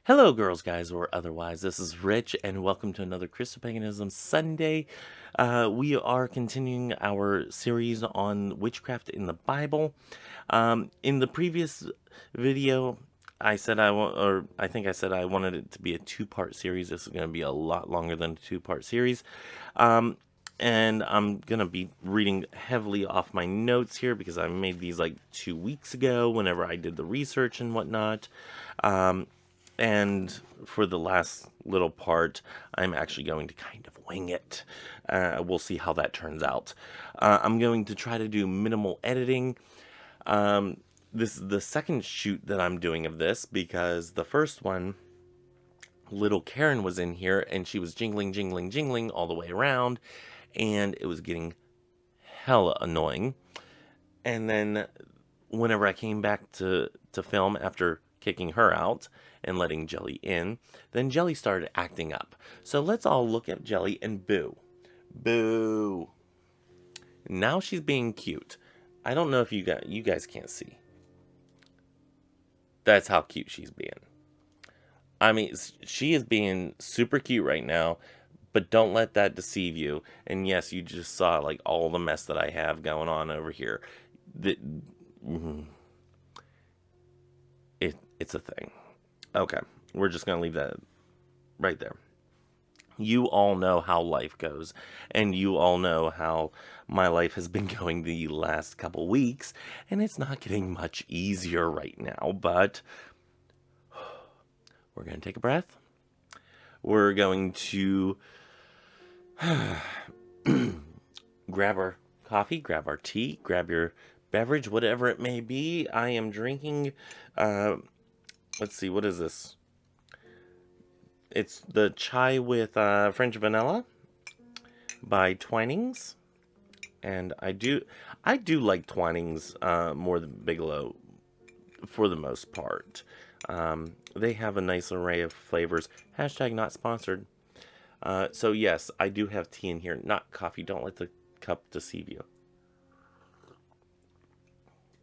Hello, girls, guys, or otherwise. This is Rich, and welcome to another Christo-Paganism Sunday. We are continuing our series on witchcraft in the Bible. In the previous video, I said I think I said I wanted it to be a two-part series. This is going to be a lot longer than a two-part series. And I'm going to be reading heavily off my notes here because I made these like 2 weeks ago whenever I did the research and whatnot. And for the last little part, I'm actually going to kind of wing it. We'll see how that turns out. I'm going to try to do minimal editing. This is the second shoot that I'm doing of this because the first one, little Karen was in here and she was jingling, jingling, jingling all the way around, and it was getting hella annoying. And then whenever I came back to film after kicking her out and letting Jelly in, then Jelly started acting up. So let's all look at Jelly and boo. Boo. Now she's being cute. I don't know if you guys can't see. That's how cute she's being. I mean, she is being super cute right now, but don't let that deceive you. And yes, you just saw like all the mess that I have going on over here. It's a thing. Okay, we're just gonna leave that right there. You all know how life goes, and you all know how my life has been going the last couple weeks, and it's not getting much easier right now, but we're gonna take a breath. We're going to grab our coffee, grab our tea, grab your beverage, whatever it may be. I am drinking, let's see, what is this? It's the chai with French vanilla by Twinings, and I do like Twinings more than Bigelow for the most part. They have a nice array of flavors. Hashtag not sponsored. So yes, I do have tea in here, not coffee. Don't let the cup deceive you.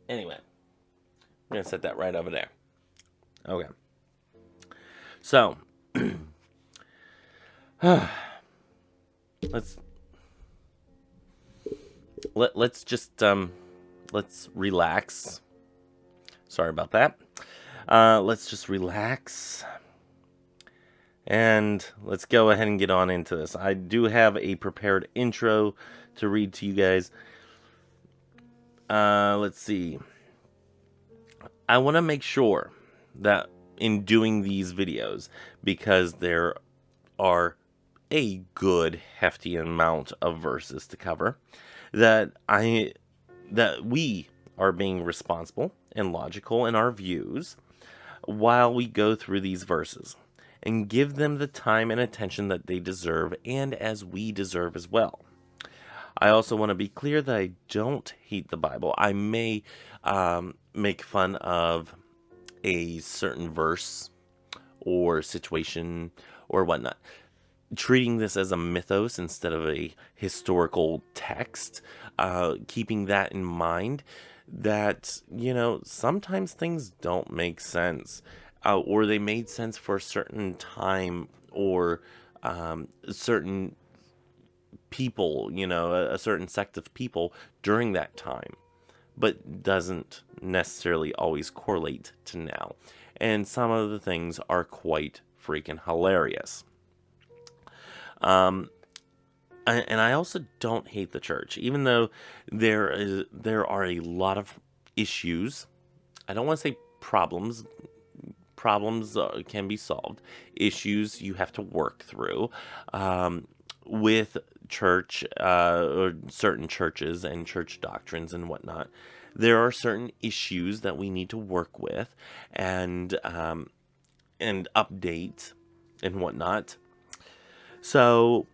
Anyway, I'm gonna set that right over there. Okay. So let's just let's relax. Sorry about that. Let's just relax. And let's go ahead and get on into this. I do have a prepared intro to read to you guys. Let's see. I want to make sure that in doing these videos, because there are a good hefty amount of verses to cover, that we are being responsible and logical in our views while we go through these verses and give them the time and attention that they deserve, and as we deserve as well. I also want to be clear that I don't hate the Bible. I may make fun of a certain verse or situation or whatnot, treating this as a mythos instead of a historical text, keeping that in mind, that, you know, sometimes things don't make sense, or they made sense for a certain time, or certain people, you know, a certain sect of people during that time, but doesn't necessarily always correlate to now. And some of the things are quite freaking hilarious. And I also don't hate the church, even though there are a lot of issues. I don't want to say problems. Problems can be solved. Issues you have to work through with church, or certain churches and church doctrines and whatnot. There are certain issues that we need to work with and update and whatnot. So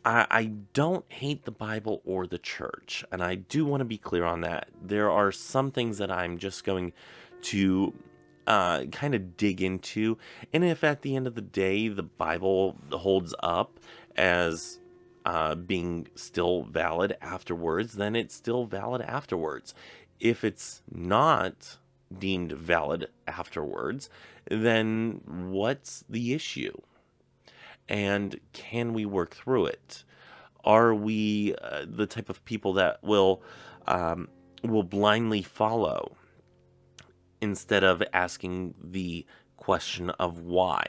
I don't hate the Bible or the church, and I do want to be clear on that. There are some things that I'm just going to kind of dig into, and if at the end of the day the Bible holds up as being still valid afterwards, then it's still valid afterwards. If it's not, deemed valid afterwards, then what's the issue? And can we work through it? Are we the type of people that will blindly follow instead of asking the question of why?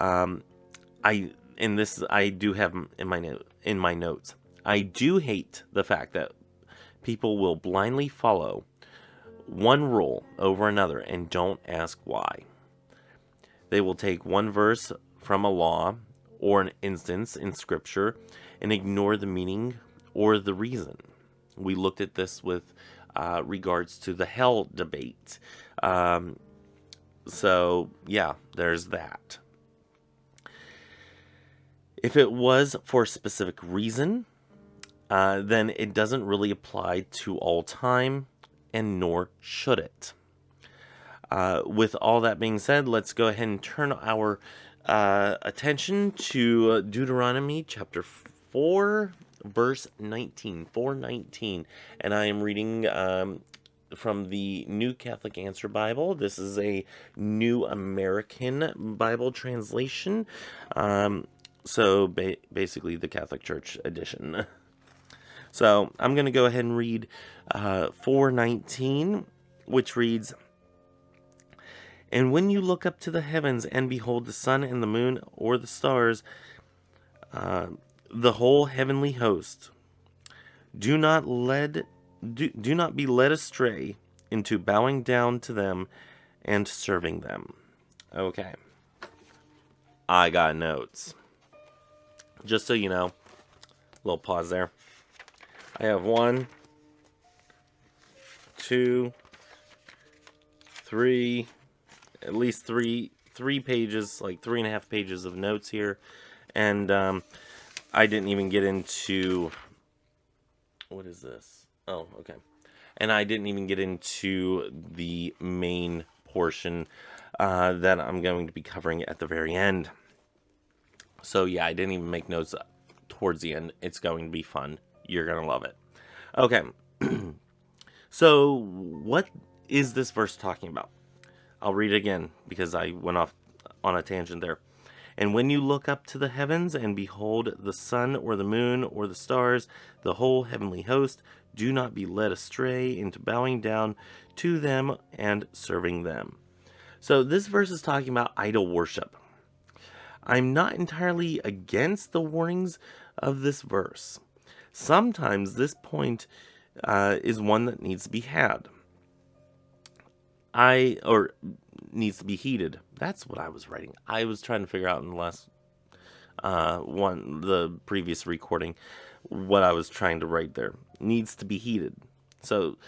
I do have in my notes. I do hate the fact that people will blindly follow one rule over another and don't ask why. They will take one verse from a law or an instance in Scripture and ignore the meaning or the reason. We looked at this with regards to the hell debate. So, yeah, there's that. If it was for a specific reason, then it doesn't really apply to all time, and nor should it. With all that being said, let's go ahead and turn our attention to Deuteronomy Chapter 4, verse 19, 4:19. And I am reading from the New Catholic Answer Bible. This is a New American Bible translation. So basically the Catholic Church edition. So I'm going to go ahead and read 4:19, which reads, "And when you look up to the heavens and behold the sun and the moon or the stars, the whole heavenly host, do not be led astray into bowing down to them and serving them." Okay. I got notes. Just so you know, little pause there. I have 1, 2, 3, at least three pages, like 3.5 pages of notes here. And I didn't even get into, what is this? Oh, okay. And I didn't even get into the main portion that I'm going to be covering at the very end. So yeah, I didn't even make notes towards the end. It's going to be fun. You're going to love it. Okay. So what is this verse talking about? I'll read it again because I went off on a tangent there. "And when you look up to the heavens and behold the sun or the moon or the stars, the whole heavenly host, do not be led astray into bowing down to them and serving them." So this verse is talking about idol worship. I'm not entirely against the warnings of this verse. Sometimes this point is one that needs to be had. Needs to be heeded. That's what I was writing. I was trying to figure out in the last the previous recording, what I was trying to write there. Needs to be heeded. So,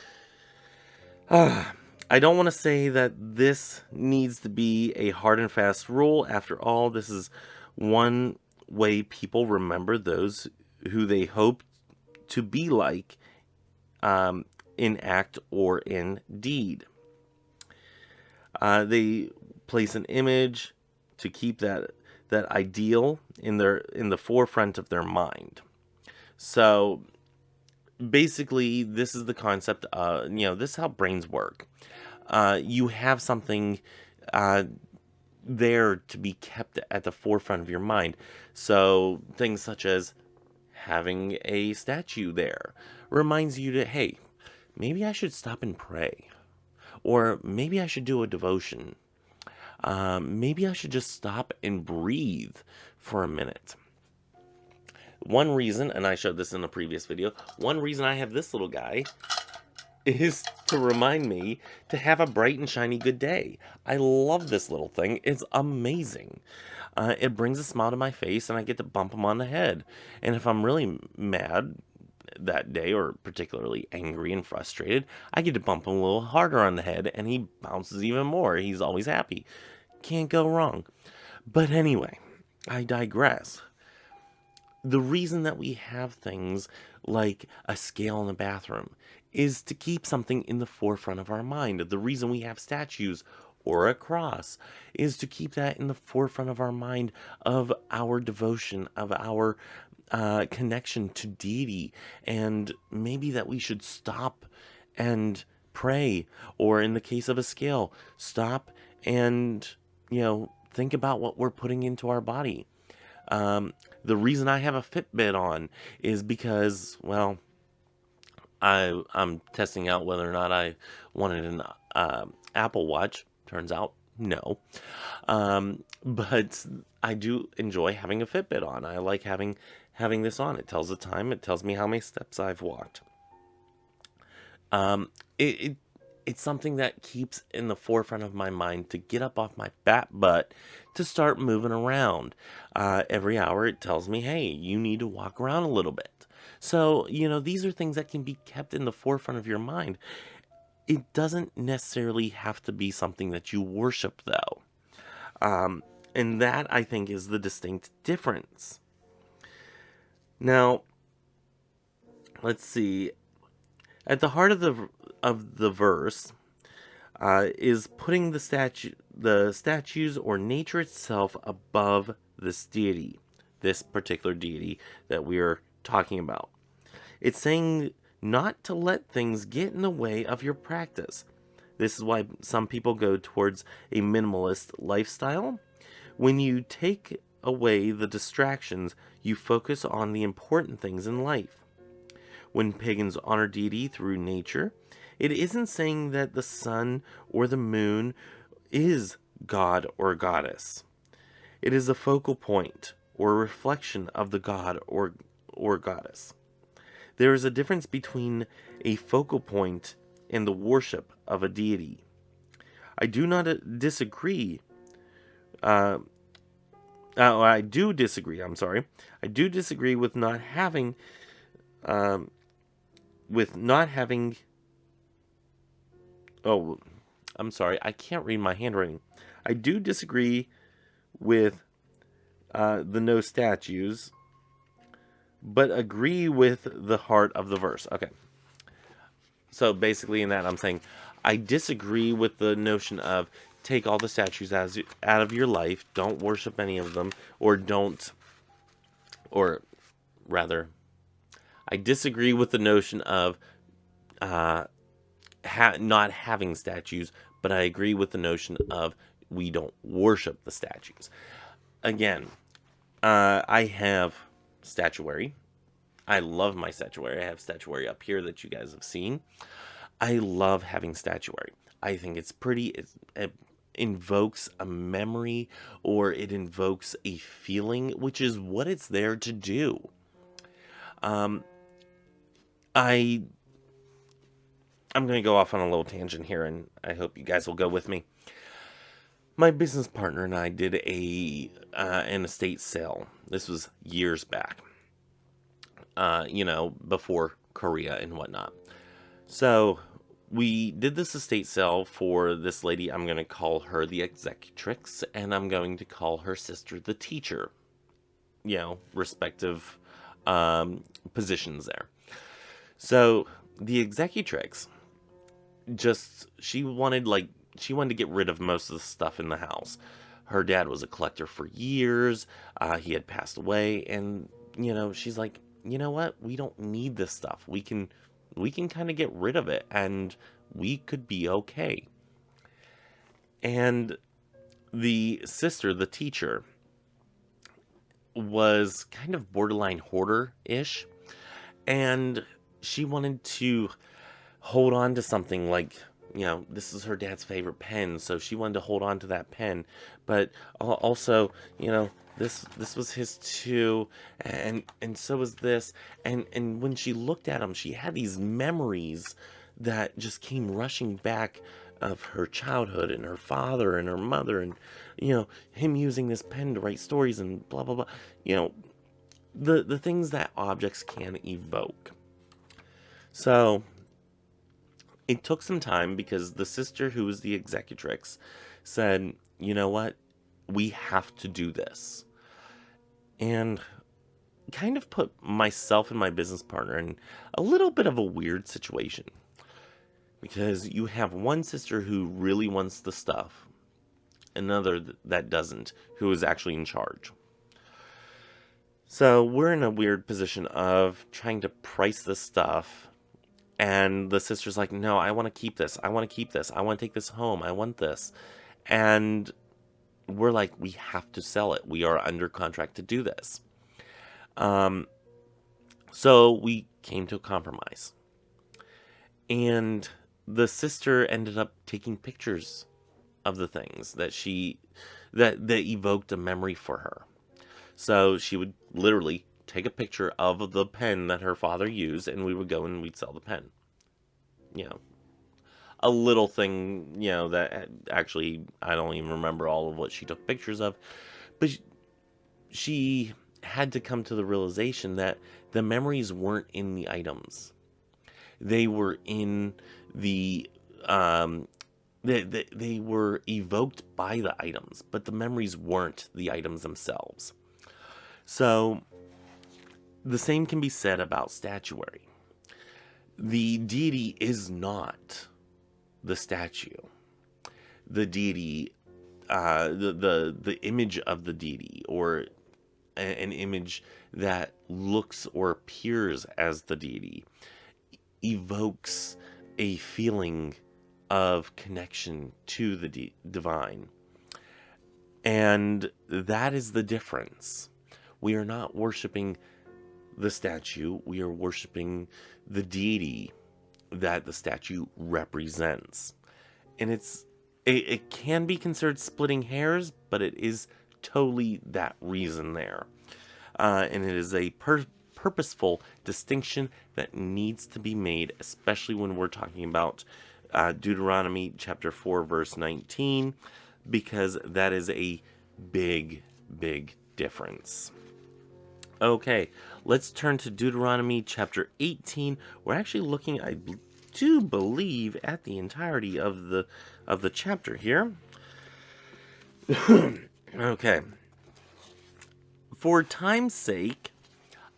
I don't want to say that this needs to be a hard and fast rule. After all, this is one way people remember those who they hope to be like in act or in deed. They place an image to keep that ideal in the forefront of their mind. So basically, this is the concept. This is how brains work. You have something there to be kept at the forefront of your mind. So things such as having a statue there reminds you to, hey, maybe I should stop and pray. Or maybe I should do a devotion. Maybe I should just stop and breathe for a minute. One reason, and I showed this in a previous video, one reason I have this little guy is to remind me to have a bright and shiny good day. I love this little thing. It's amazing. It brings a smile to my face, and I get to bump him on the head. And if I'm really mad that day, or particularly angry and frustrated, I get to bump him a little harder on the head, and he bounces even more. He's always happy. Can't go wrong. But anyway, I digress. The reason that we have things like a scale in the bathroom is to keep something in the forefront of our mind. The reason we have statues or a cross is to keep that in the forefront of our mind, of our devotion, of our connection to deity, and maybe that we should stop and pray, or in the case of a scale, stop and, think about what we're putting into our body. The reason I have a Fitbit on is because, well, I'm testing out whether or not I wanted an Apple Watch. Turns out, no. But I do enjoy having a Fitbit on. I like having this on. It tells the time. It tells me how many steps I've walked. It's something that keeps in the forefront of my mind to get up off my fat butt to start moving around. Every hour it tells me, hey, you need to walk around a little bit. So, these are things that can be kept in the forefront of your mind. It doesn't necessarily have to be something that you worship, though. And that, I think, is the distinct difference. Now, let's see. At the heart of the verse is putting the statues or nature itself above this deity, this particular deity that we are talking about. It's saying not to let things get in the way of your practice. This is why some people go towards a minimalist lifestyle. When you take away the distractions, you focus on the important things in life. When pagans honor deity through nature, it isn't saying that the sun or the moon is god or goddess. It is a focal point or a reflection of the god or goddess. There is a difference between a focal point and the worship of a deity. I do not disagree. I do disagree. I'm sorry. I do disagree with not having. Oh, I'm sorry. I can't read my handwriting. I do disagree with the no statues, but agree with the heart of the verse. Okay. So basically in that I'm saying I disagree with the notion of take all the statues out of your life, don't worship any of them, or rather, I disagree with the notion of not having statues, but I agree with the notion of we don't worship the statues. Again, I have statuary. I love my statuary. I have statuary up here that you guys have seen. I love having statuary. I think it's pretty. It invokes a memory, or it invokes a feeling, which is what it's there to do. I'm going to go off on a little tangent here, and I hope you guys will go with me. My business partner and I did an estate sale. This was years back, before Korea and whatnot. So we did this estate sale for this lady. I'm going to call her the executrix, and I'm going to call her sister the teacher. Respective positions there. So the executrix she wanted to get rid of most of the stuff in the house. Her dad was a collector for years. He had passed away, and she's like, you know what? We don't need this stuff. We can kind of get rid of it, and we could be okay. And the sister, the teacher, was kind of borderline hoarder-ish, and she wanted to hold on to something like, this is her dad's favorite pen, so she wanted to hold on to that pen, but also, this was his too, and so was this, and when she looked at him, she had these memories that just came rushing back of her childhood and her father and her mother, and him using this pen to write stories and blah blah blah, the things that objects can evoke. So it took some time, because the sister, who was the executrix, said, you know what, we have to do this. And kind of put myself and my business partner in a little bit of a weird situation. Because you have one sister who really wants the stuff, another that doesn't, who is actually in charge. So we're in a weird position of trying to price the stuff And the sister's like, no, I want to keep this. I want to keep this. I want to take this home. I want this. And we're like, we have to sell it. We are under contract to do this. So we came to a compromise. And the sister ended up taking pictures of the things that evoked a memory for her. So she would literally take a picture of the pen that her father used, and we would go and we'd sell the pen. You know, a little thing, that actually I don't even remember all of what she took pictures of, but she had to come to the realization that the memories weren't in the items. They were in the they were evoked by the items, but the memories weren't the items themselves. So the same can be said about statuary. The deity is not the statue. The deity, the image of the deity, or an image that looks or appears as the deity, evokes a feeling of connection to the divine. And that is the difference. We are not worshiping the statue. We are worshiping the deity that the statue represents. And it can be considered splitting hairs, but it is totally that reason there. And it is a purposeful distinction that needs to be made, especially when we're talking about Deuteronomy Chapter 4, verse 19, because that is a big, big difference. Okay, let's turn to Deuteronomy Chapter 18. We're actually looking, I do believe, at the entirety of the chapter here. Okay. For time's sake,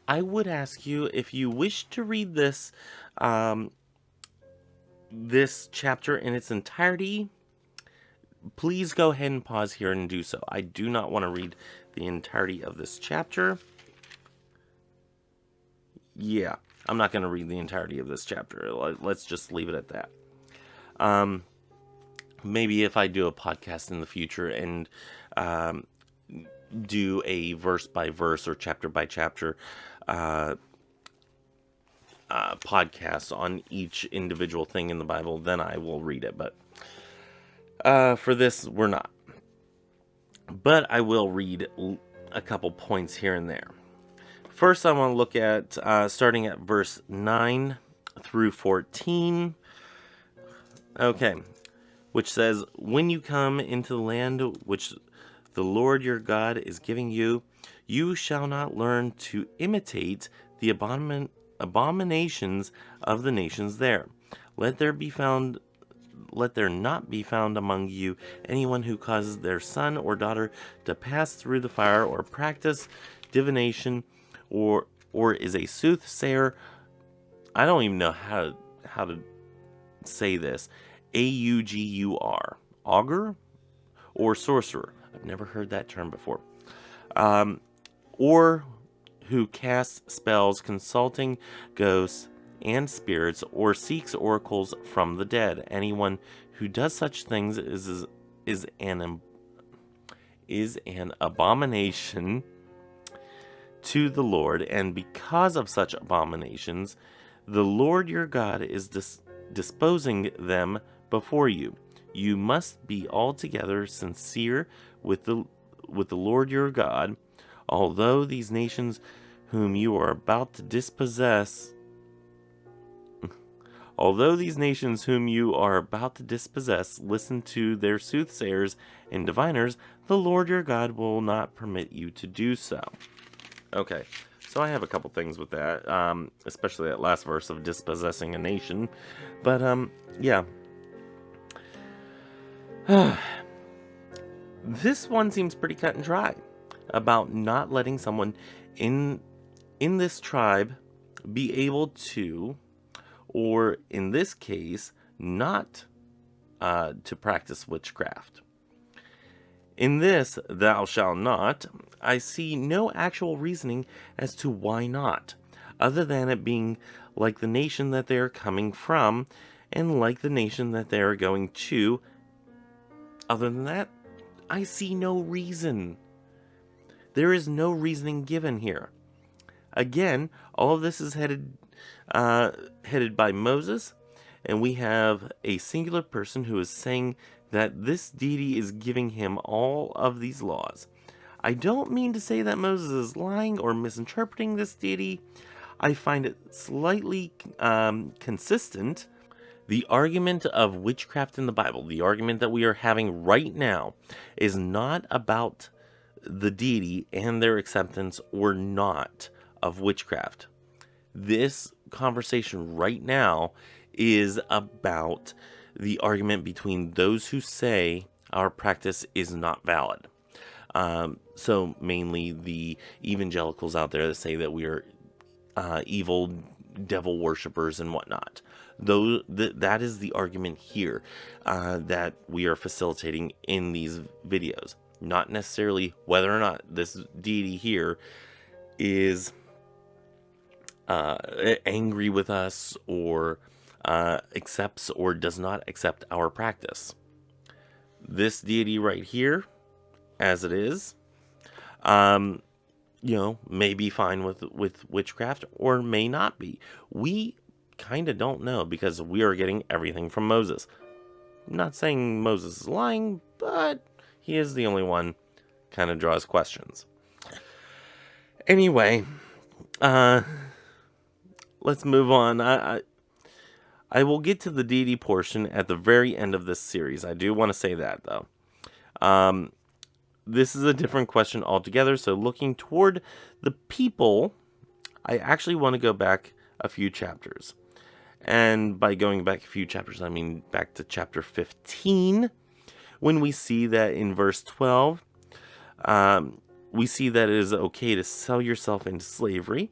I would ask you, if you wish to read this this chapter in its entirety, please go ahead and pause here and do so. I do not want to read the entirety of this chapter. Yeah, I'm not going to read the entirety of this chapter. Let's just leave it at that. Maybe if I do a podcast in the future and do a verse by verse or chapter by chapter podcast on each individual thing in the Bible, then I will read it. But for this, we're not. But I will read a couple points here and there. First, I want to look at starting at verse 9 through 14. Okay, which says, when you come into the land which the Lord your God is giving you, you shall not learn to imitate the abominations of the nations there. Let there not be found among you anyone who causes their son or daughter to pass through the fire, or practice divination, or is a soothsayer. I don't even know how to say this. Augur, augur, or sorcerer. I've never heard that term before. Or who casts spells, consulting ghosts and spirits, or seeks oracles from the dead. Anyone who does such things is an abomination to the Lord, and because of such abominations, the Lord your God is disposing them before you. You must be altogether sincere with the Lord your God. Although these nations whom you are about to dispossess listen to their soothsayers and diviners, the Lord your God will not permit you to do so. Okay, so I have a couple things with that, especially that last verse of dispossessing a nation. But, yeah. This one seems pretty cut and dry about not letting someone in this tribe be able to, or in this case, not to practice witchcraft. In this, thou shalt not, I see no actual reasoning as to why not, other than it being like the nation that they are coming from, and like the nation that they are going to. Other than that, I see no reason. There is no reasoning given here. Again, all of this is headed by Moses, and we have a singular person who is saying that this deity is giving him all of these laws. I don't mean to say that Moses is lying or misinterpreting this deity. I find it slightly consistent. The argument of witchcraft in the Bible, the argument that we are having right now, is not about the deity and their acceptance or not of witchcraft. This conversation right now is about the argument between those who say our practice is not valid. So mainly the evangelicals out there that say that we are evil devil worshippers and whatnot. That is the argument here that we are facilitating in these videos. Not necessarily whether or not this deity here is angry with us or accepts or does not accept our practice. This deity right here, as it is, may be fine with witchcraft or may not be. We kind of don't know because we are getting everything from Moses. I'm not saying Moses is lying, but he is the only one kind of draws questions. Anyway, let's move on. I will get to the deity portion at the very end of this series. I do want to say that, though. This is a different question altogether. So looking toward the people, I actually want to go back a few chapters. And by going back a few chapters, I mean back to chapter 15, when we see that in verse 12, we see that it is okay to sell yourself into slavery.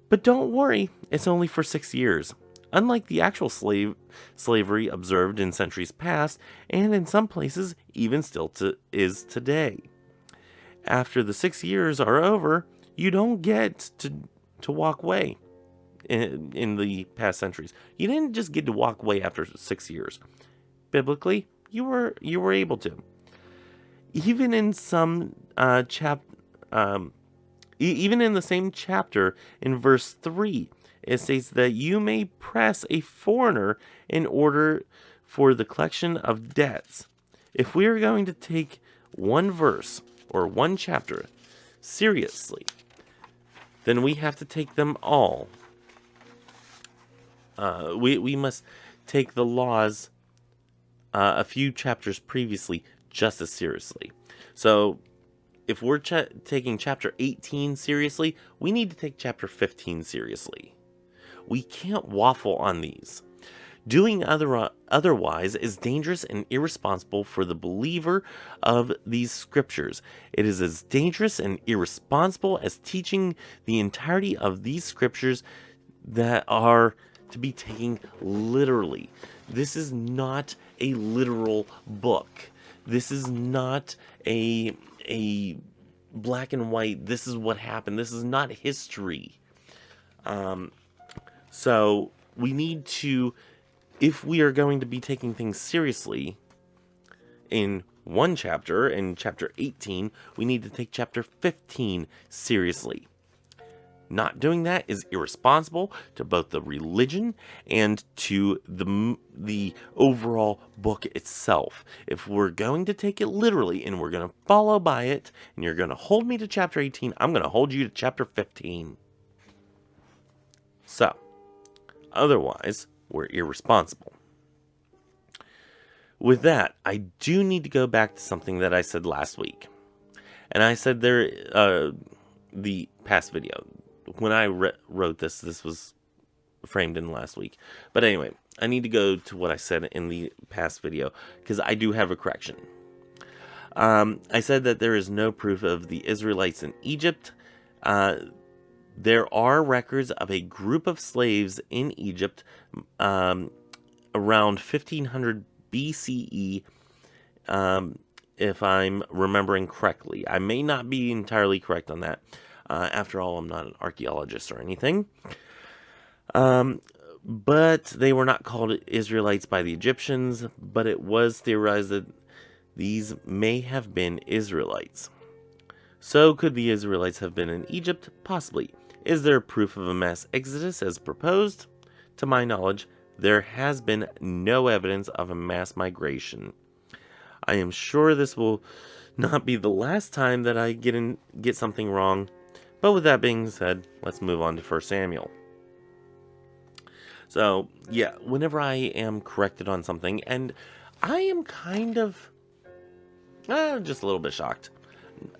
But don't worry, it's only for 6 years. Unlike the actual slavery observed in centuries past, and in some places even still is today. After the 6 years are over, you don't get to walk away. In the past centuries, you didn't just get to walk away after 6 years. Biblically, you were able to. Even in some even in the same chapter, in verse 3, it states that you may press a foreigner in order for the collection of debts. If we are going to take one verse or one chapter seriously, then we have to take them all. We must take the laws a few chapters previously just as seriously. So if we're taking chapter 18 seriously, we need to take chapter 15 seriously. We can't waffle on these. Doing otherwise is dangerous and irresponsible for the believer of these scriptures. It is as dangerous and irresponsible as teaching the entirety of these scriptures that are to be taken literally. This is not a literal book. This is not a black and white, this is what happened. This is not history. So we need to, if we are going to be taking things seriously in one chapter, in chapter 18, we need to take chapter 15 seriously. Not doing that is irresponsible to both the religion and to the overall book itself. If we're going to take it literally and we're going to follow by it, and you're going to hold me to chapter 18, I'm going to hold you to chapter 15. So, otherwise, we're irresponsible. With that, I do need to go back to something that I said last week. And I said the past video. When I wrote this was framed in last week. But anyway, I need to go to what I said in the past video, because I do have a correction. I said that there is no proof of the Israelites in Egypt. There are records of a group of slaves in Egypt around 1500 BCE, if I'm remembering correctly. I may not be entirely correct on that. After all, I'm not an archaeologist or anything. But they were not called Israelites by the Egyptians, but it was theorized that these may have been Israelites. So, could the Israelites have been in Egypt? Possibly. Is there proof of a mass exodus as proposed? To my knowledge, there has been no evidence of a mass migration. I am sure this will not be the last time that I get something wrong. But with that being said, let's move on to 1 Samuel. So, yeah, whenever I am corrected on something, and I am kind of just a little bit shocked.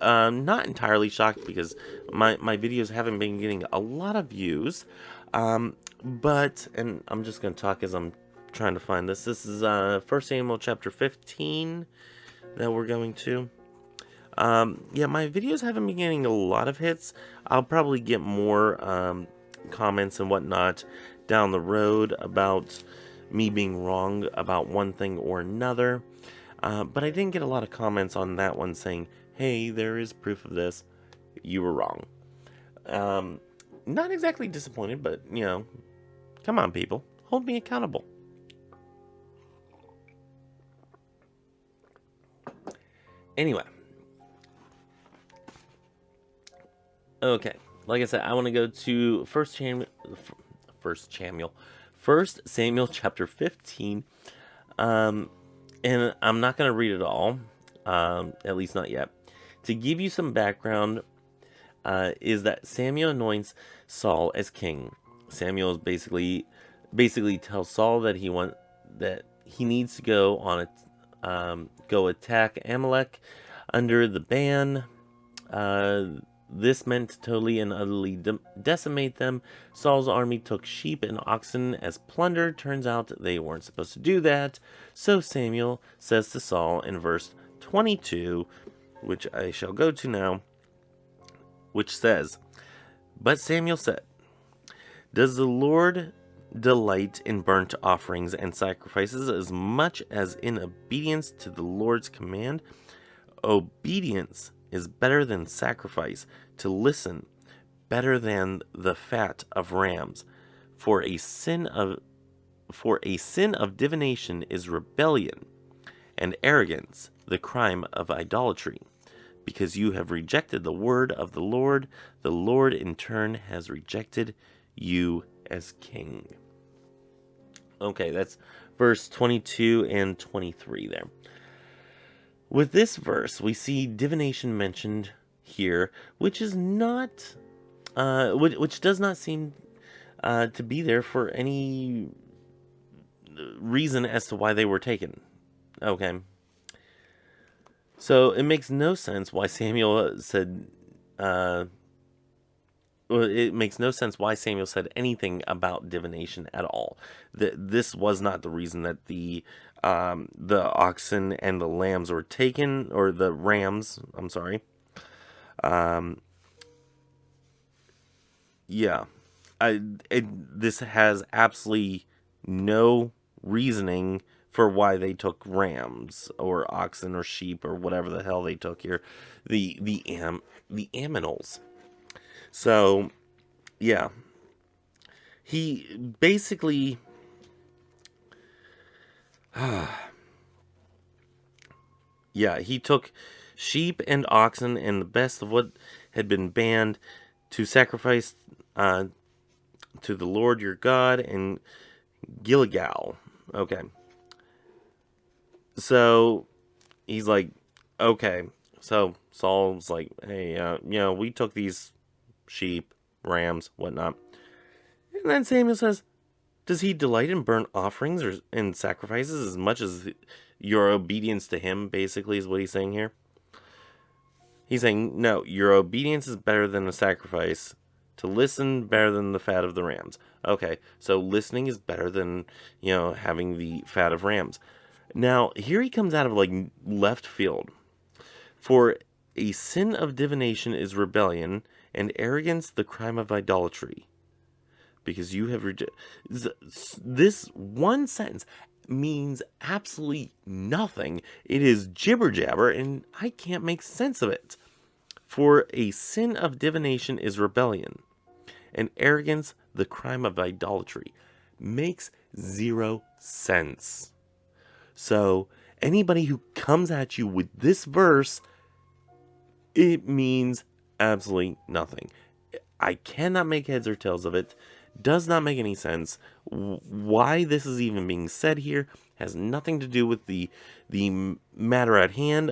Not entirely shocked because my videos haven't been getting a lot of views. But, and I'm just going to talk as I'm trying to find this. This is 1 Samuel Chapter 15 that we're going to. Yeah, my videos haven't been getting a lot of hits. I'll probably get more comments and whatnot down the road about me being wrong about one thing or another. But I didn't get a lot of comments on that one saying, hey, there is proof of this. You were wrong. Not exactly disappointed, but, come on, people. Hold me accountable. Anyway. Okay. Like I said, I want to go to 1 Samuel chapter 15. And I'm not going to read it all. At least not yet. To give you some background, is that Samuel anoints Saul as king. Samuel is basically tells Saul that he needs to go attack Amalek under the ban. This meant to totally and utterly decimate them. Saul's army took sheep and oxen as plunder. Turns out they weren't supposed to do that. So Samuel says to Saul in verse 22, which I shall go to now, which says, "But Samuel said, does the Lord delight in burnt offerings and sacrifices as much as in obedience to the Lord's command? Obedience is better than sacrifice, to listen better than the fat of rams. For a sin of divination is rebellion, and arrogance the crime of idolatry. Because you have rejected the word of the Lord in turn has rejected you as king." Okay, that's verse 22 and 23 there. With this verse, we see divination mentioned here, which is not, which does not seem to be there for any reason as to why they were taken. Okay. So it makes no sense why Samuel said, it makes no sense why Samuel said anything about divination at all. This was not the reason that the oxen and the lambs were taken, or the rams, I'm sorry. Yeah. This has absolutely no reasoning for why they took rams or oxen or sheep or whatever the hell they took here. The aminals. So, yeah. He basically yeah, he took sheep and oxen and the best of what had been banned to sacrifice to the Lord your God in Gilgal. Okay. So he's like, okay. So Saul's like, hey, we took these sheep, rams, whatnot. And then Samuel says, does he delight in burnt offerings or in sacrifices as much as your obedience to him, basically, is what he's saying here? He's saying, no, your obedience is better than a sacrifice. To listen, better than the fat of the rams. Okay, so listening is better than, having the fat of rams. Now, here he comes out of, left field. For a sin of divination is rebellion, and arrogance the crime of idolatry. Because you have rejected... This one sentence means absolutely nothing. It is jibber jabber, and I can't make sense of it. For a sin of divination is rebellion, and arrogance the crime of idolatry. Makes zero sense. So, anybody who comes at you with this verse, it means absolutely nothing. I cannot make heads or tails of it. Does not make any sense. Why this is even being said here has nothing to do with the matter at hand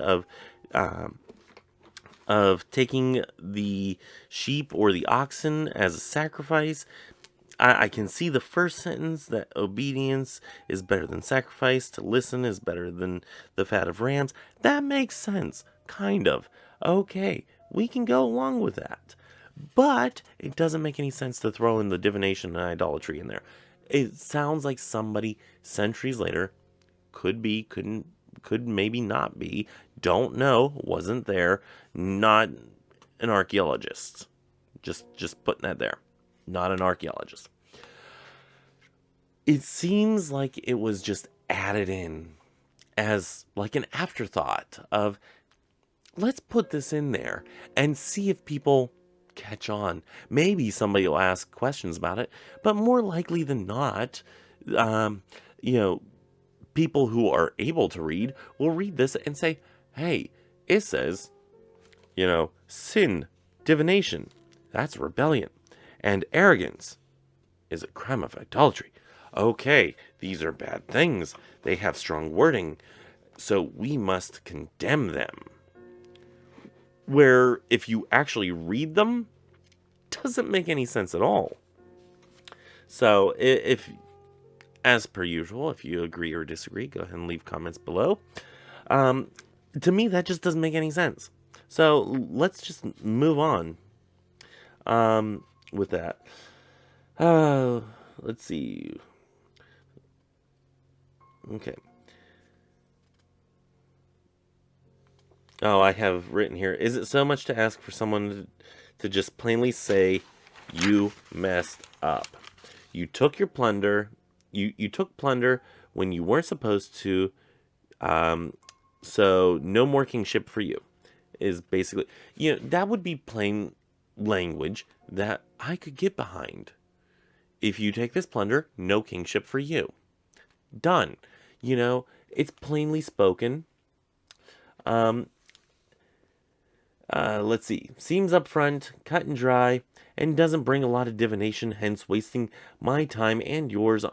of taking the sheep or the oxen as a sacrifice. I can see the first sentence, that obedience is better than sacrifice, to listen is better than the fat of rams. That makes sense, kind of. Okay, we can go along with that. But it doesn't make any sense to throw in the divination and idolatry in there. It sounds like somebody centuries later, could maybe not be, don't know, wasn't there, not an archaeologist. Just putting that there. Not an archaeologist. It seems like it was just added in as like an afterthought of, let's put this in there and see if people catch on. Maybe somebody will ask questions about it, but more likely than not, people who are able to read will read this and say, hey, it says, sin, divination, that's rebellion, and arrogance is a crime of idolatry. Okay, these are bad things. They have strong wording, so we must condemn them. Where if you actually read them, doesn't make any sense at all. So if, as per usual, if you agree or disagree, go ahead and leave comments below. To me, that just doesn't make any sense. So let's just move on with that. Let's see. Okay. Oh, I have written here, is it so much to ask for someone to just plainly say, you messed up? You took your plunder, you took plunder when you weren't supposed to, so no more kingship for you, is basically, that would be plain language that I could get behind. If you take this plunder, no kingship for you. Done. It's plainly spoken. Let's see. Seems upfront, cut and dry, and doesn't bring a lot of divination, hence wasting my time and yours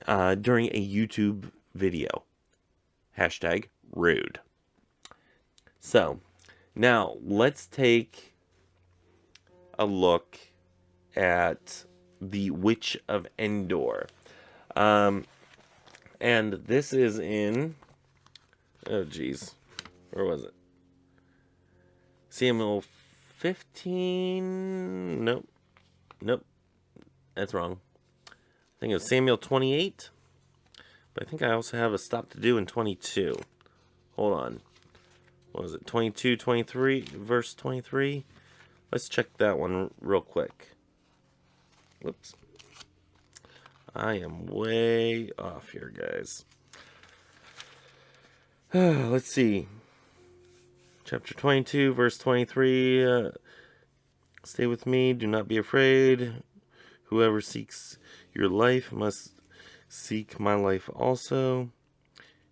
during a YouTube video. Hashtag rude. So, now let's take a look at the Witch of Endor. And this is in, oh geez, where was it? Samuel 15, nope, that's wrong. I think it was Samuel 28, but I think I also have a stop to do in 22. Hold on. What was it, 22, 23, verse 23? Let's check that one real quick. Whoops. I am way off here, guys. Let's see. Chapter 22, verse 23. Stay with me, do not be afraid. Whoever seeks your life must seek my life also.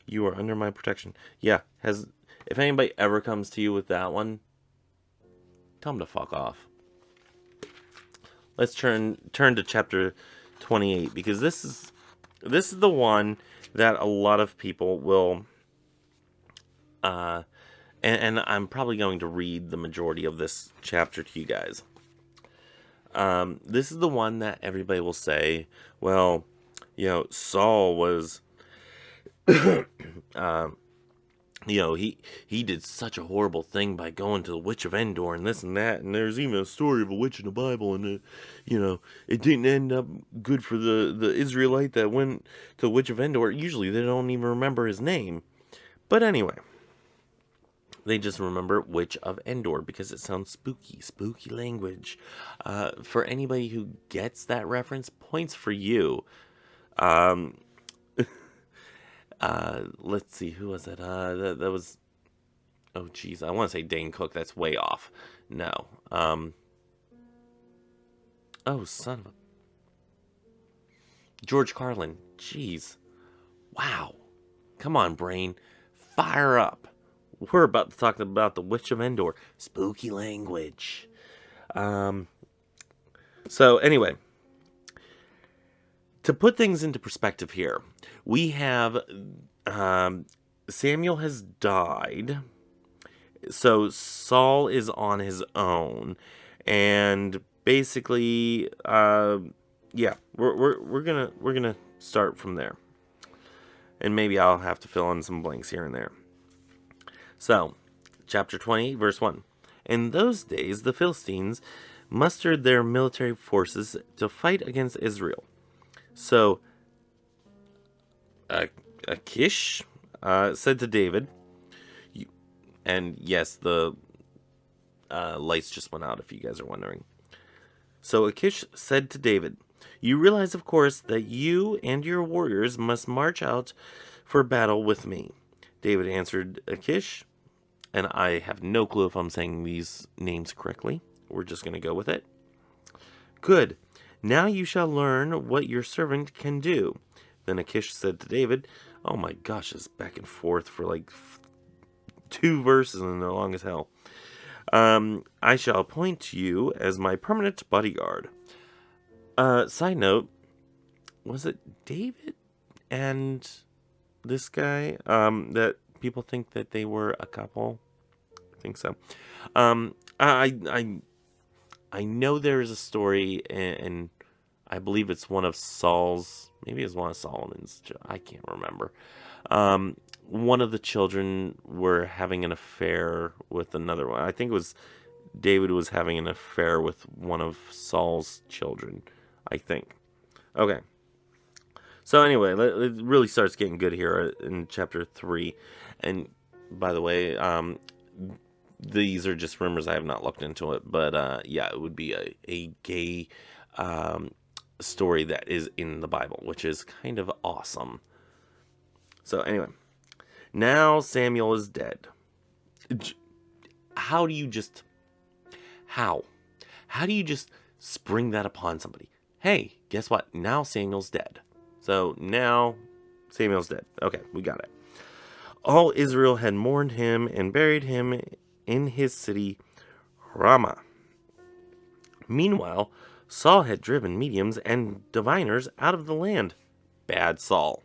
You are under my protection. Yeah, if anybody ever comes to you with that one, tell them to fuck off. Let's turn to chapter 28, because this is the one that a lot of people will and I'm probably going to read the majority of this chapter to you guys. This is the one that everybody will say, well, Saul was he did such a horrible thing by going to the Witch of Endor and this and that, and there's even a story of a witch in the Bible, and it didn't end up good for the Israelite that went to the Witch of Endor. Usually they don't even remember his name, but anyway, they just remember Witch of Endor because it sounds spooky language. For anybody who gets that reference, points for you. Let's see, who was it? That was, oh geez, I want to say Dane Cook. That's way off. No. Oh, son of a... George Carlin. Jeez. Wow. Come on, brain. Fire up. We're about to talk about the Witch of Endor. Spooky language. So anyway, to put things into perspective here, we have Samuel has died, so Saul is on his own, and basically, yeah, we're gonna start from there, and maybe I'll have to fill in some blanks here and there. So, chapter 20, verse 1. In those days, the Philistines mustered their military forces to fight against Israel. So, Achish said to David, and yes, the lights just went out if you guys are wondering. So Achish said to David, "You realize, of course, that you and your warriors must march out for battle with me." David answered Achish, and I have no clue if I'm saying these names correctly. We're just going to go with it. "Good. Now you shall learn what your servant can do." Then Achish said to David, oh my gosh, it's back and forth for like 2 verses and they're long as hell. "I shall appoint you as my permanent bodyguard." Side note, was it David and this guy that people think that they were a couple? I think so. I know there is a story, and I believe it's one of Saul's, maybe it's one of Solomon's, I can't remember. One of the children were having an affair with another one. I think it was David was having an affair with one of Saul's children, I think. Okay. So anyway, it really starts getting good here in chapter 3. And by the way, these are just rumors. I have not looked into it. But yeah, it would be a gay story that is in the Bible, which is kind of awesome. So anyway, now Samuel is dead. How do you just... How do you just spring that upon somebody? Hey, guess what? Now Samuel's dead. So now Samuel's dead. Okay, we got it. All Israel had mourned him and buried him in his city Ramah. Meanwhile, Saul had driven mediums and diviners out of the land. Bad Saul.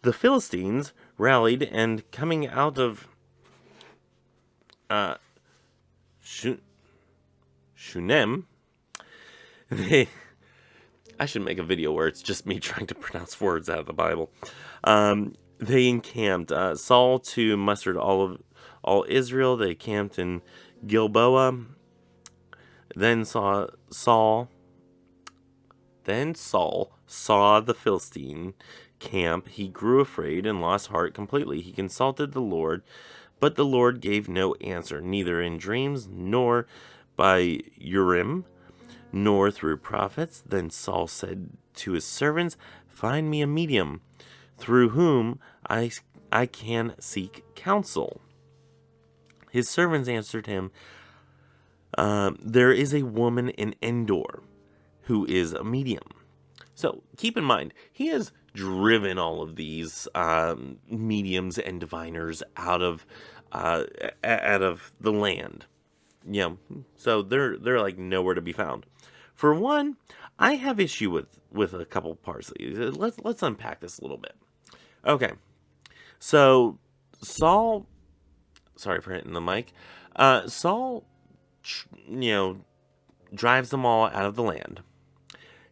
The Philistines rallied, and coming out of Shunem, I should make a video where it's just me trying to pronounce words out of the Bible. They encamped. Saul too mustered all Israel. They camped in Gilboa. Then Saul saw the Philistine camp. He grew afraid and lost heart completely. He consulted the Lord, but the Lord gave no answer, neither in dreams, nor by Urim, nor through prophets. Then Saul said to his servants, "Find me a medium, through whom I can seek counsel." His servants answered him, "There is a woman in Endor who is a medium." So keep in mind, he has driven all of these mediums and diviners out of the land. Yeah, so they're like nowhere to be found. For one, I have issue with a couple parts. Let's unpack this a little bit. Okay, so Saul, sorry for hitting the mic. Saul, drives them all out of the land.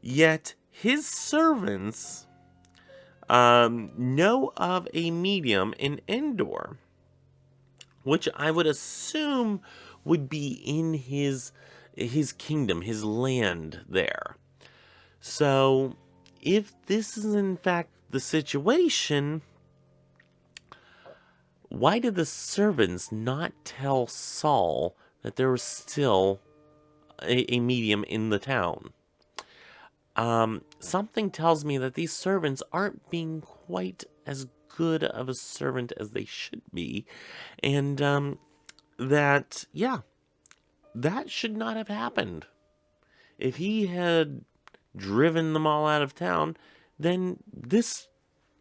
Yet his servants know of a medium in Endor, which I would assume would be in his kingdom, his land there. So, if this is in fact the situation, why did the servants not tell Saul that there was still a medium in the town? Something tells me that these servants aren't being quite as good of a servant as they should be, and that should not have happened. If he had driven them all out of town, then this,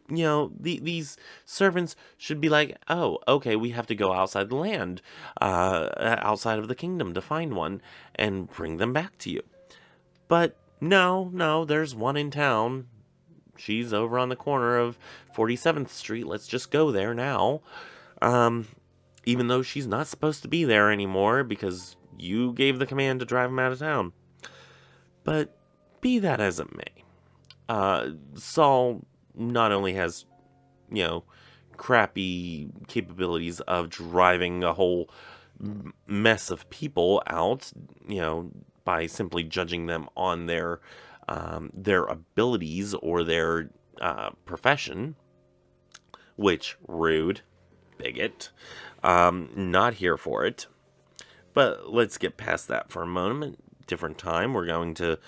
these servants should be like, oh, okay, we have to go outside the land, outside of the kingdom to find one and bring them back to you. But no, there's one in town. She's over on the corner of 47th Street. Let's just go there now. Even though she's not supposed to be there anymore because you gave the command to drive them out of town. But be that as it may, Saul not only has, crappy capabilities of driving a whole mess of people out, by simply judging them on their abilities or their profession, which rude, bigot, not here for it. But let's get past that for a moment. Different time. We're going to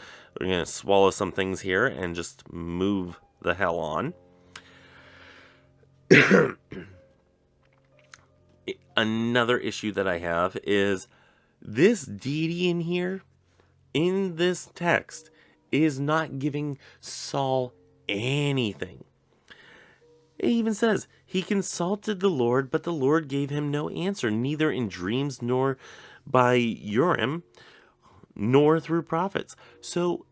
swallow some things here and just move the hell on. Another issue that I have is this deity in here, in this text, is not giving Saul anything. It even says, he consulted the Lord, but the Lord gave him no answer, neither in dreams nor by Urim, nor through prophets. So,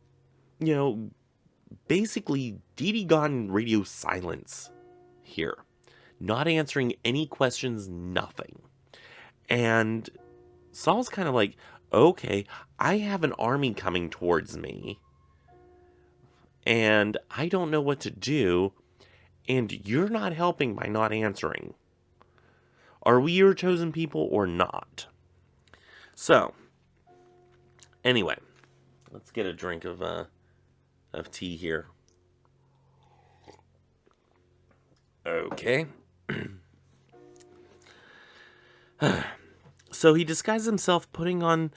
basically, deity gone radio silence here. Not answering any questions, nothing. And Saul's kind of like, okay, I have an army coming towards me, and I don't know what to do, and you're not helping by not answering. Are we your chosen people or not? So, anyway, let's get a drink of tea here. Okay. So he disguised himself, putting on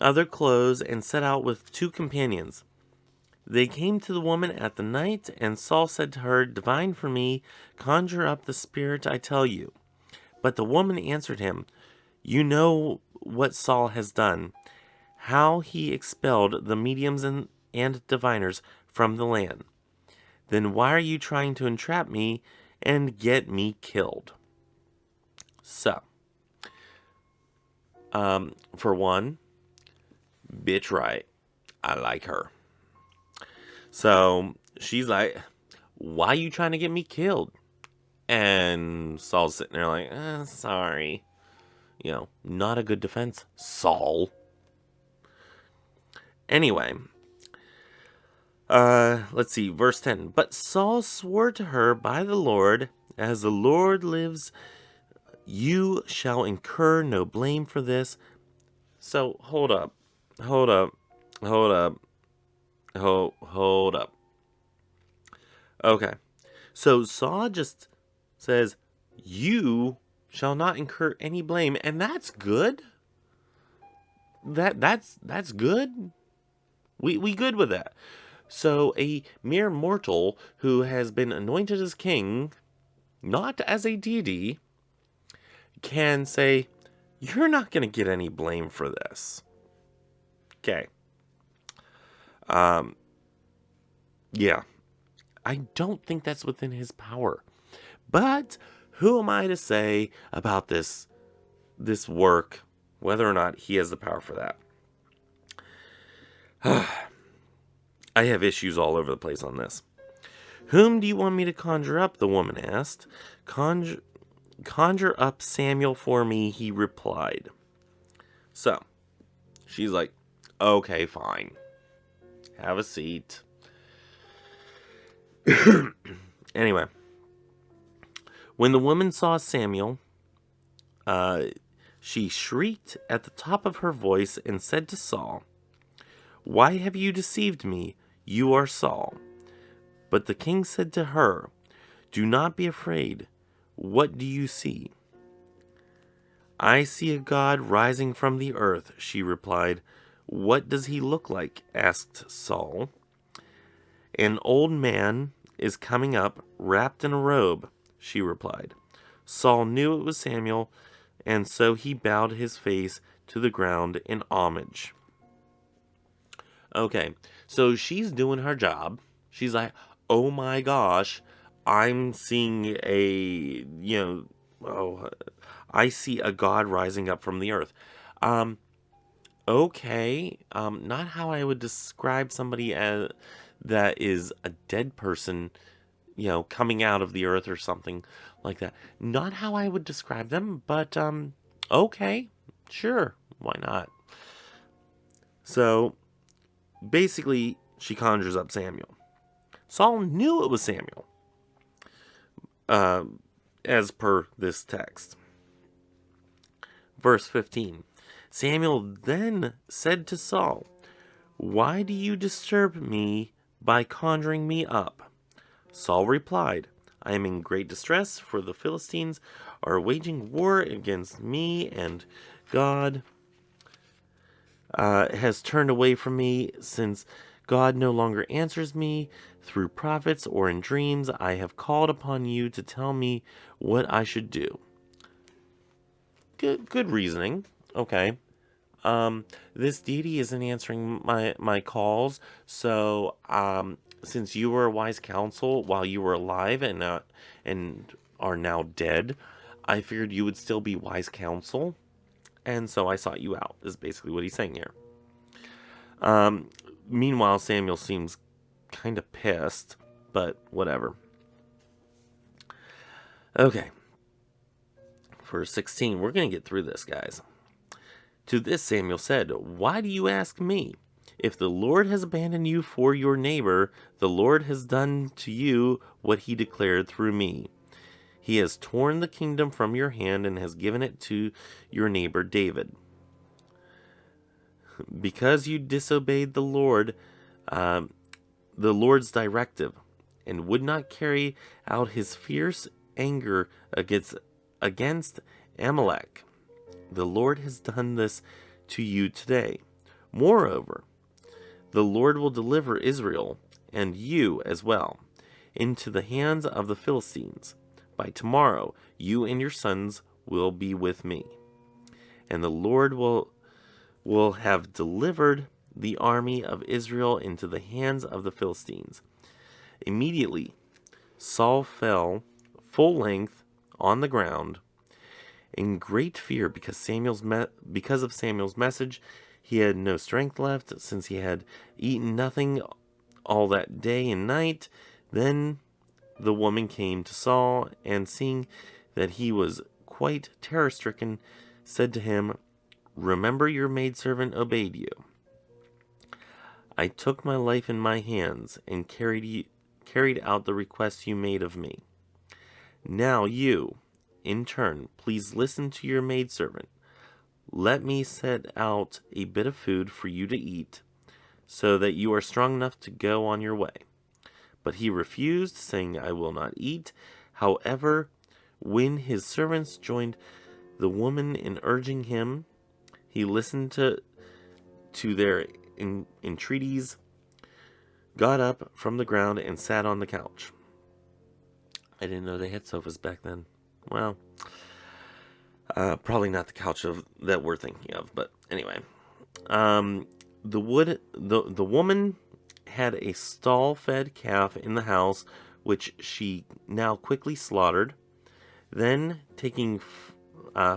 other clothes, and set out with 2 companions. They came to the woman at the night, and Saul said to her, "Divine for me, conjure up the spirit I tell you." But the woman answered him, "You know what Saul has done, how he expelled the mediums and diviners from the land. Then why are you trying to entrap me and get me killed?" So, for one, bitch right. I like her. So, she's like, "Why are you trying to get me killed?" And Saul's sitting there like, sorry. Not a good defense, Saul. Anyway, let's see, verse 10. But Saul swore to her by the Lord, "As the Lord lives, you shall incur no blame for this." So, hold up. Okay. So Saul just says, "You shall not incur any blame," and that's good. That's good. We good with that. So a mere mortal who has been anointed as king, not as a deity, can say, "You're not going to get any blame for this." Okay. Yeah. I don't think that's within his power. But who am I to say about this work, whether or not he has the power for that? I have issues all over the place on this. "Whom do you want me to conjure up?" the woman asked. Conjure up Samuel for me," he replied. So, she's like, "Okay, fine. Have a seat." Anyway, when the woman saw Samuel, she shrieked at the top of her voice and said to Saul, "Why have you deceived me? You are Saul." But the king said to her, "Do not be afraid. What do you see?" "I see a god rising from the earth," she replied. "What does he look like?" asked Saul. "An old man is coming up, wrapped in a robe," she replied. Saul knew it was Samuel, and so he bowed his face to the ground in homage. Okay, so she's doing her job. She's like, oh my gosh, I'm seeing oh, I see a god rising up from the earth. Um, okay, not how I would describe somebody as that is a dead person, coming out of the earth or something like that. Not how I would describe them, but okay, sure, why not? So basically, she conjures up Samuel. Saul knew it was Samuel, uh, as per this text. Verse 15. Samuel then said to Saul, "Why do you disturb me by conjuring me up?" Saul replied, "I am in great distress, for the Philistines are waging war against me, and God has turned away from me. Since God no longer answers me through prophets or in dreams, I have called upon you to tell me what I should do." Good reasoning. Okay. This deity isn't answering my calls, so since you were a wise counsel while you were alive and are now dead, I figured you would still be wise counsel, and so I sought you out. Is basically what he's saying here. Meanwhile, Samuel seems kind of pissed, but whatever. Okay. Verse 16. We're going to get through this, guys. To this Samuel said, "Why do you ask me? If the Lord has abandoned you for your neighbor, the Lord has done to you what he declared through me. He has torn the kingdom from your hand and has given it to your neighbor David. Because you disobeyed the Lord's directive, and would not carry out his fierce anger against Amalek, the Lord has done this to you today. Moreover, the Lord will deliver Israel, and you as well, into the hands of the Philistines. By tomorrow, you and your sons will be with me, and the Lord will have delivered the army of Israel into the hands of the Philistines." Immediately, Saul fell full length on the ground in great fear because of Samuel's message. He had no strength left, since he had eaten nothing all that day and night. Then the woman came to Saul, and seeing that he was quite terror-stricken, said to him, "Remember, your maidservant obeyed you. I took my life in my hands and carried out the request you made of me. Now you, in turn, please listen to your maidservant. Let me set out a bit of food for you to eat, so that you are strong enough to go on your way." But he refused, saying, "I will not eat." However, when his servants joined the woman in urging him, he listened to their entreaties, got up from the ground, and sat on the couch. I didn't know they had sofas back then. Well, probably not the couch that we're thinking of, but anyway. The woman had a stall-fed calf in the house, which she now quickly slaughtered. Then, taking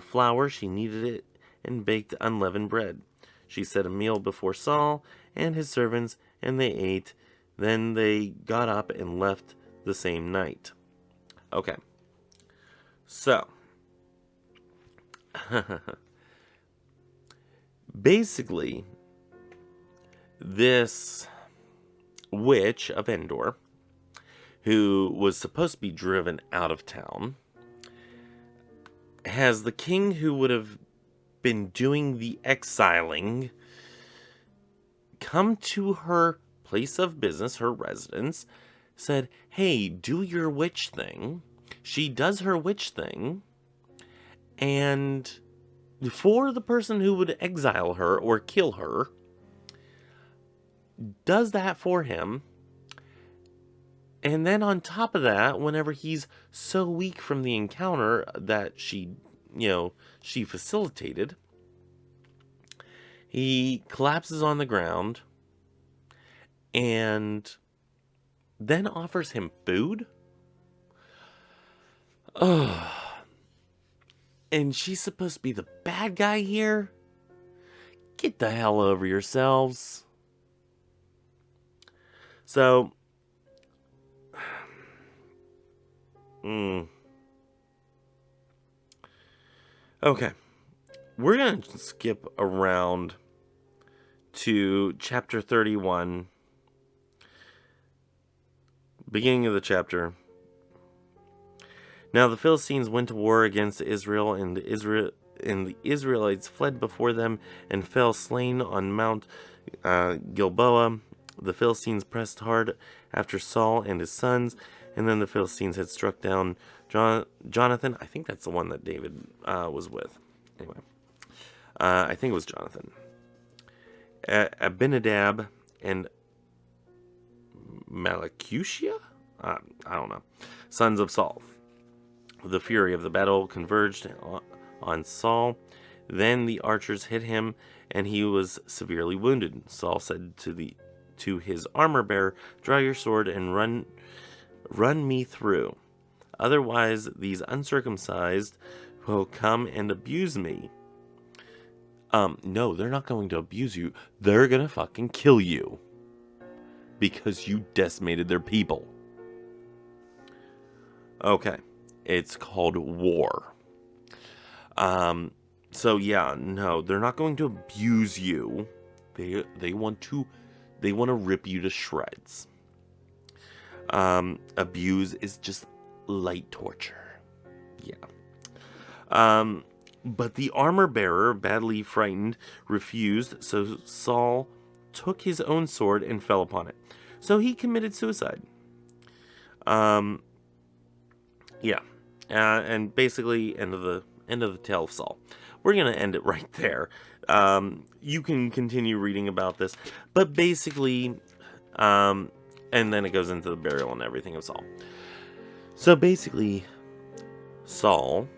flour, she kneaded it and baked unleavened bread. She set a meal before Saul and his servants, and they ate. Then they got up and left the same night. Okay. So, basically, this Witch of Endor, who was supposed to be driven out of town, has the king who would have been doing the exiling come to her place of business, her residence, said, "Hey, do your witch thing." She does her witch thing, and for the person who would exile her or kill her, does that for him. And then on top of that, whenever he's so weak from the encounter that she facilitated, he collapses on the ground, and then offers him food. Oh, and she's supposed to be the bad guy here? Get the hell over yourselves. So, okay. We're going to skip around to chapter 31, beginning of the chapter. Now the Philistines went to war against Israel, and the Israelites fled before them and fell slain on Mount Gilboa. The Philistines pressed hard after Saul and his sons, and then the Philistines had struck down Jonathan. I think that's the one that David was with. Anyway, I think it was Jonathan. Abinadab and Malachushia? I don't know. Sons of Saul. The fury of the battle converged on Saul. Then the archers hit him, and he was severely wounded. Saul said to his armor bearer, "Draw your sword and run me through. Otherwise, these uncircumcised will come and abuse me." No, they're not going to abuse you. They're going to fucking kill you. Because you decimated their people. Okay. It's called war. So yeah, no, they're not going to abuse you. They want to rip you to shreds. Abuse is just light torture. Yeah. But the armor bearer, badly frightened, refused, so Saul took his own sword and fell upon it. So he committed suicide. Yeah. And basically, end of the tale of Saul. We're going to end it right there. You can continue reading about this. But basically, and then it goes into the burial and everything of Saul. So basically, Saul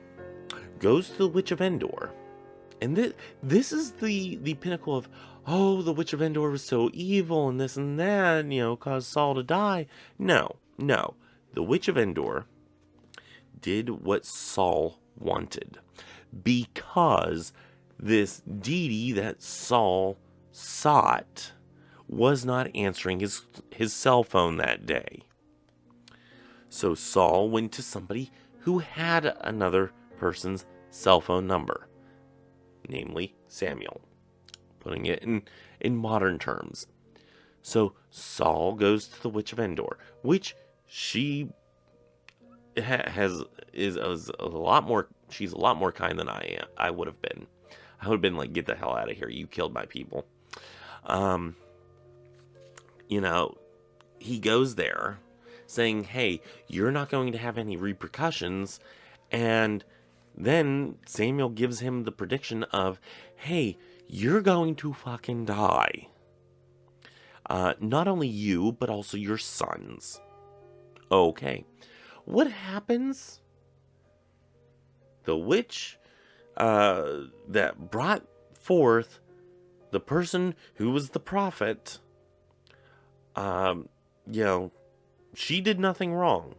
goes to the Witch of Endor. And this is the pinnacle of, oh, the Witch of Endor was so evil and this and that, and, caused Saul to die. No. The Witch of Endor did what Saul wanted. Because this deity that Saul sought was not answering his cell phone that day. So Saul went to somebody who had another person's cell phone number, namely Samuel, putting it in modern terms. So Saul goes to the Witch of Endor, which she is a lot more. She's a lot more kind than I would have been. I would have been like, "Get the hell out of here! You killed my people." He goes there saying, "Hey, you're not going to have any repercussions," and then Samuel gives him the prediction of, "Hey, you're going to fucking die. Not only you, but also your sons." Okay. What happens? The witch that brought forth the person who was the prophet, she did nothing wrong.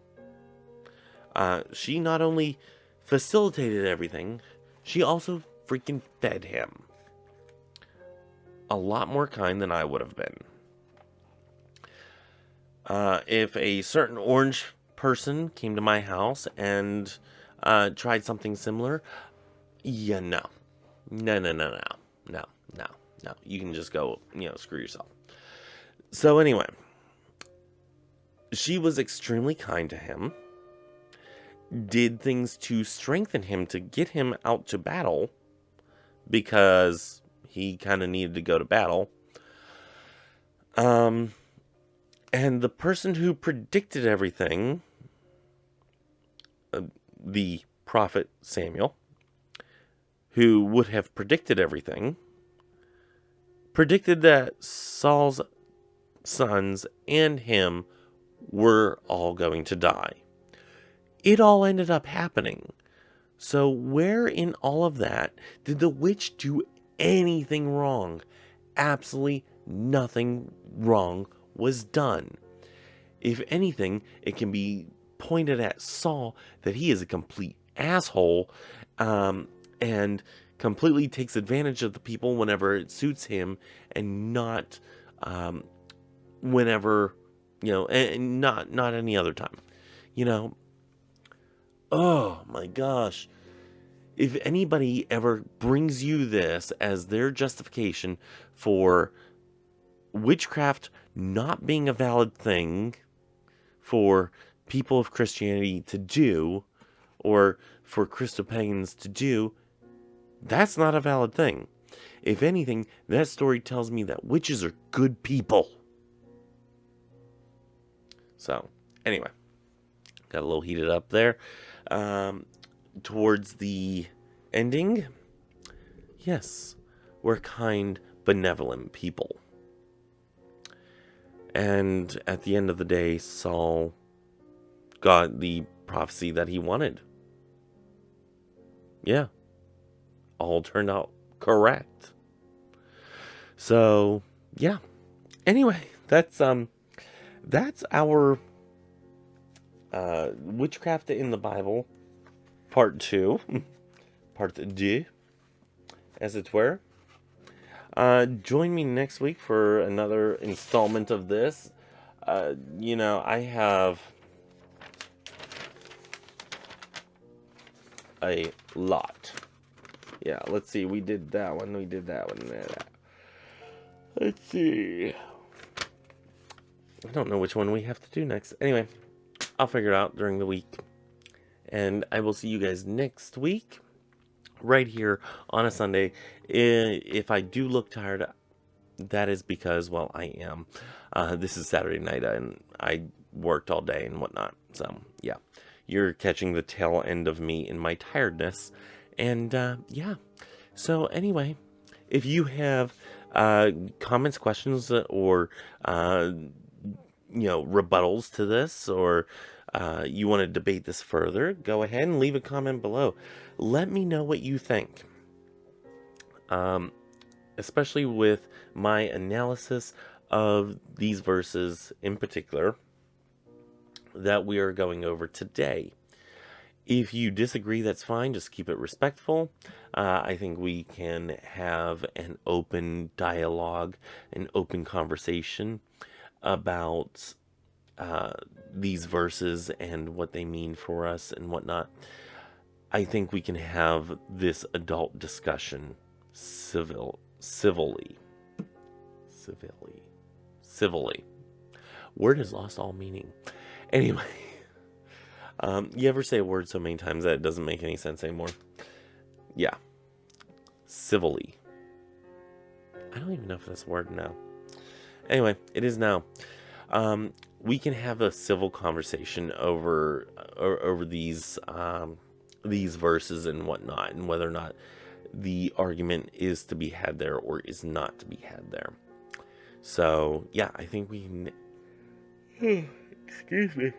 She not only facilitated everything, she also freaking fed him. A lot more kind than I would have been. If a certain orange person came to my house and tried something similar, no. You can just go, screw yourself. So anyway, she was extremely kind to him, did things to strengthen him to get him out to battle, because he kind of needed to go to battle. And the person who predicted everything, the prophet Samuel, who would have predicted everything, predicted that Saul's sons and him were all going to die. It all ended up happening. So where in all of that did the witch do anything wrong? Absolutely nothing wrong was done. If anything, it can be pointed at Saul that he is a complete asshole, and completely takes advantage of the people whenever it suits him, and not whenever, and not any other time. Oh my gosh. If anybody ever brings you this as their justification for witchcraft not being a valid thing for people of Christianity to do, or for Christo-Pagans to do, that's not a valid thing. If anything, that story tells me that witches are good people. So, anyway, got a little heated up there. Towards the ending, yes, we're kind, benevolent people. And at the end of the day, Saul got the prophecy that he wanted. Yeah. All turned out correct. So, yeah. Anyway, that's our Witchcraft in the Bible, part 2. Part 2, as it were. Join me next week for another installment of this. I have a lot. Yeah, let's see. We did that one. Let's see. I don't know which one we have to do next. Anyway, I'll figure it out during the week. And I will see you guys next week, right here on a Sunday. If I do look tired, that is because, well, I am. This is Saturday night, and I worked all day and whatnot. So, yeah. You're catching the tail end of me in my tiredness. And, yeah. So, anyway, if you have comments, questions, or, rebuttals to this, or you want to debate this further, go ahead and leave a comment below. Let me know what you think. Especially with my analysis of these verses in particular that we are going over today. If you disagree, that's fine. Just keep it respectful. I think we can have an open dialogue, an open conversation about these verses and what they mean for us and whatnot. I think we can have this adult discussion civilly. Word has lost all meaning. Anyway, you ever say a word so many times that it doesn't make any sense anymore? Yeah. Civilly. I don't even know if that's a word now. Anyway, it is now. We can have a civil conversation over these verses and whatnot, and whether or not the argument is to be had there or is not to be had there. So, yeah, I think we can... Excuse me.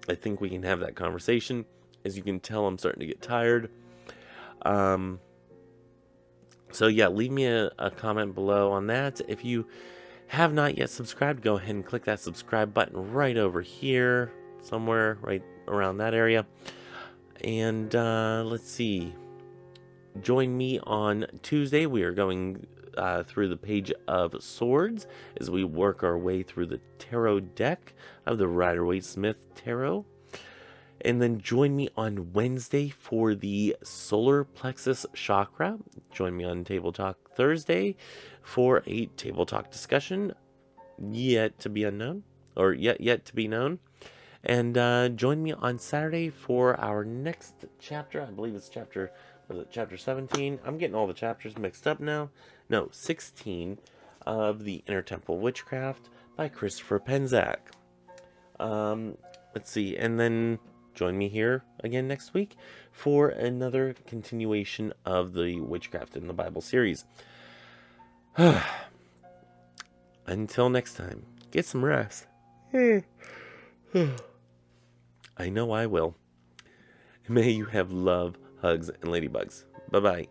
I think we can have that conversation. As you can tell, I'm starting to get tired. So, yeah, leave me a comment below on that. If you have not yet subscribed, go ahead and click that subscribe button right over here. Somewhere right around that area. And let's see. Join me on Tuesday. We are going through the Page of Swords as we work our way through the tarot deck of the Rider-Waite-Smith Tarot. And then join me on Wednesday for the solar plexus chakra. Join me on Table Talk Thursday for a Table Talk discussion yet to be unknown, or yet to be known. And join me on Saturday for our next chapter. I believe it's chapter 17? I'm getting all the chapters mixed up now. No, 16 of the Intertemple Witchcraft by Christopher Penzak. Let's see, and then join me here again next week for another continuation of the Witchcraft in the Bible series. Until next time, get some rest. I know I will. May you have love, hugs, and ladybugs. Bye-bye.